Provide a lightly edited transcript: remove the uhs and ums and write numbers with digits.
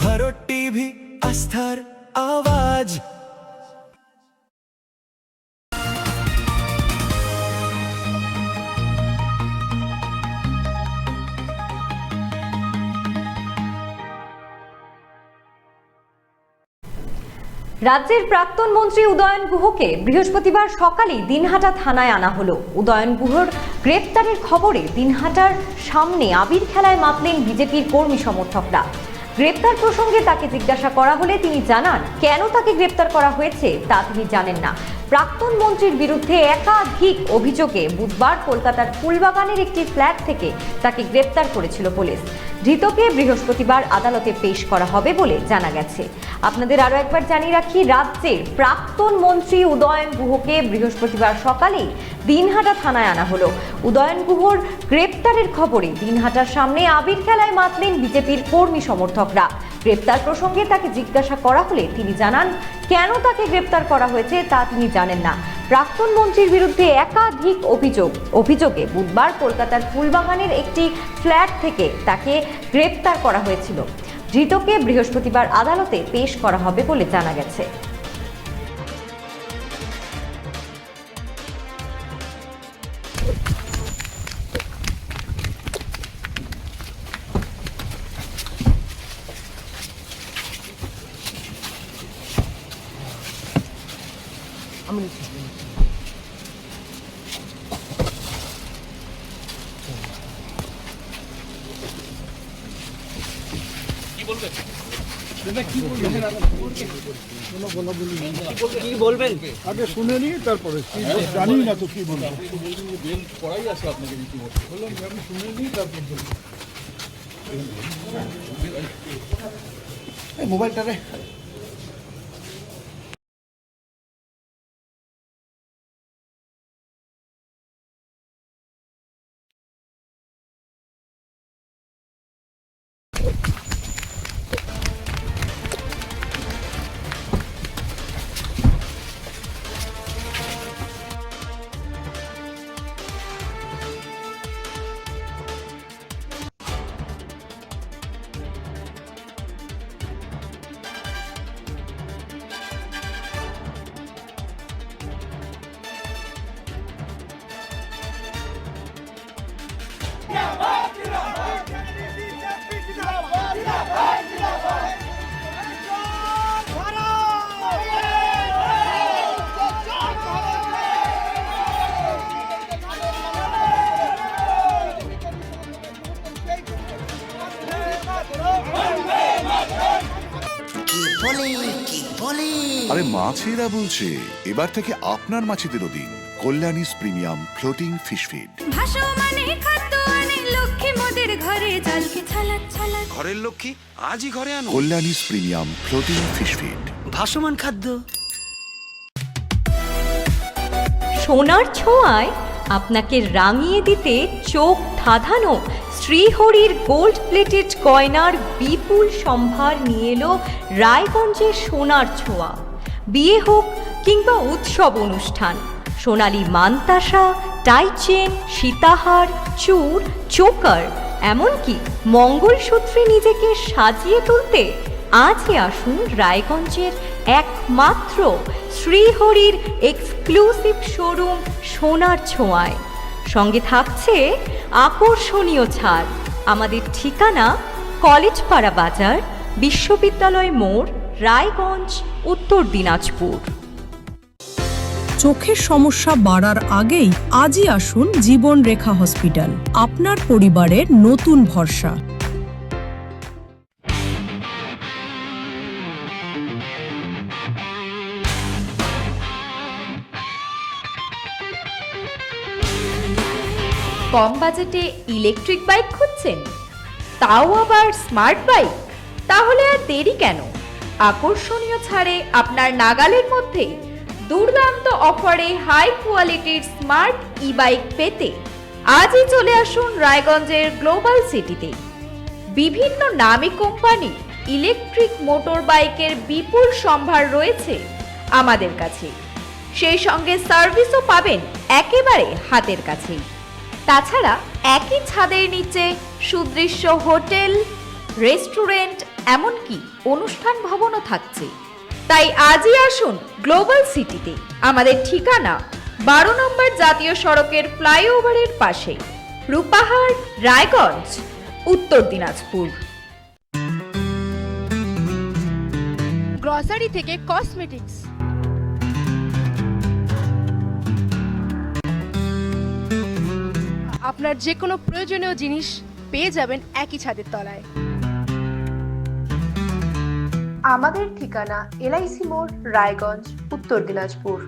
Bharat TV, আস্থার আওয়াজ। রাজ্যের প্রাক্তন মন্ত্রী উদয়ন গুহকে বৃহস্পতিবার সকালে দিনহাটা থানায় আনা হলো। উদয়ন গুহর গ্রেপ্তারের খবরে দিনহাটার সামনে আবির খেলায় মাতলেন বিজেপির কর্মী সমর্থকরা। গ্রেপ্তার প্রসঙ্গে তাকে জিজ্ঞাসা করা হলে তিনি জানান, কেন তাকে গ্রেপ্তার করা হয়েছে তা তিনি জানেন না। প্রাক্তন মন্ত্রীর বিরুদ্ধে একাধিক অভিযোগে বুধবার কলকাতার ফুলবাগানের একটি ফ্ল্যাট থেকে তাকে গ্রেপ্তার করেছিল পুলিশ। ধৃতকে বৃহস্পতিবার আদালতে পেশ করা হবে বলে জানা গেছে। আপনাদের আরও একবার জানিয়ে রাখি, রাজ্যের প্রাক্তন মন্ত্রী উদয়ন গুহকে বৃহস্পতিবার সকালেই দিনহাটা থানায় আনা হলো। উদয়ন গুহর গ্রেপ্তারের খবরে দিনহাটার সামনে আবির খেলায় মাতলেন বিজেপির কর্মী সমর্থকরা। গ্রেপ্তার প্রসঙ্গে তাকে জিজ্ঞাসা করা হলে তিনি জানান, কেন তাকে গ্রেপ্তার করা হয়েছে তা তিনি জানেন না। প্রাক্তন মন্ত্রীর বিরুদ্ধে একাধিক অভিযোগে বুধবার কলকাতার ফুলবাগানের একটি ফ্ল্যাট থেকে তাকে গ্রেপ্তার করা হয়েছিল। ধৃতকে বৃহস্পতিবার আদালতে পেশ করা হবে বলে জানা গেছে। কি বলবেন আগে শুনে নিই, তারপরে জানি না তো কি বলবো। পড়াই আছে আপনাকে রীতিমতো বললাম যে আমি শুনে নিই, তারপর মোবাইলটা রে আরে মাছেরা বলছে, এবার থেকে আপনার মাছেদেরও দিন কল্যাণীস প্রিমিয়াম ফ্লোটিং ফিশ ফিড। ঘরের লক্ষ্মী আজই ঘরে আনো কল্যাণীস প্রিমিয়াম ফ্লোটিং ফিশ ফিড, ভাসমান খাদ্য। সোনার ছোঁয়ায় আপনাকে রাঙিয়ে দিতে চোখ ধাঁধানো শ্রীহরির গোল্ড প্লেটেড গয়নার বিপুল সম্ভার নিয়ে এলো রায়গঞ্জের সোনার ছোঁয়া। বিয়ে হোক কিংবা উৎসব অনুষ্ঠান, সোনালী মানতাসা, টাইচেন, সীতাহার, চূড়, চোকার, এমনকি মঙ্গলসূত্রে নিজেকে সাজিয়ে তুলতে আজই আসুন রায়গঞ্জের একমাত্র শ্রীহরির এক্সক্লুসিভ শোরুম সোনার ছোঁয়ায়। সঙ্গে থাকছে আকর্ষণীয় ছাড়। আমাদের ঠিকানা কলেজপাড়া বাজার, বিশ্ববিদ্যালয় মোড়, রায়গঞ্জ, উত্তর দিনাজপুর। চোখের সমস্যা বাড়ার আগেই আজই আসুন জীবন রেখা হসপিটাল, আপনার পরিবারের নতুন ভরসা। কম বাজেটে ইলেকট্রিক বাইক খুঁজছেন, তাও আবার স্মার্ট বাইক? তাহলে আর দেরি কেন? আকর্ষণীয় ছাড়ে আপনার নাগালের মধ্যে দুর্দান্ত অফারে হাই কোয়ালিটির স্মার্ট ই বাইক পেতে আজই চলে আসুন রায়গঞ্জের গ্লোবাল সিটিতে। বিভিন্ন নামী কোম্পানি ইলেকট্রিক মোটর বাইকের বিপুল সম্ভার রয়েছে আমাদের কাছে। সেই সঙ্গে সার্ভিসও পাবেন একেবারে হাতের কাছেই। তাছাড়া একই ছাদের নিচে সুদৃশ্য হোটেল, রেস্টুরেন্ট, এমনকি অনুষ্ঠান ভবনও থাকছে। তাই আজই আসুন গ্লোবাল সিটিতে। আমাদের ঠিকানা 12 নম্বর জাতীয় সড়কের ফ্লাইওভারের পাশে, রূপাহার, রায়গঞ্জ, উত্তর দিনাজপুর। গ্রসারি থেকে কসমেটিক্স, আপনার যে কোনো প্রয়োজনীয় জিনিস পেয়ে যাবেন একই ছাদের তলায়। আমাদের ঠিকানা LIC মোড়, রায়গঞ্জ, উত্তর দিনাজপুর।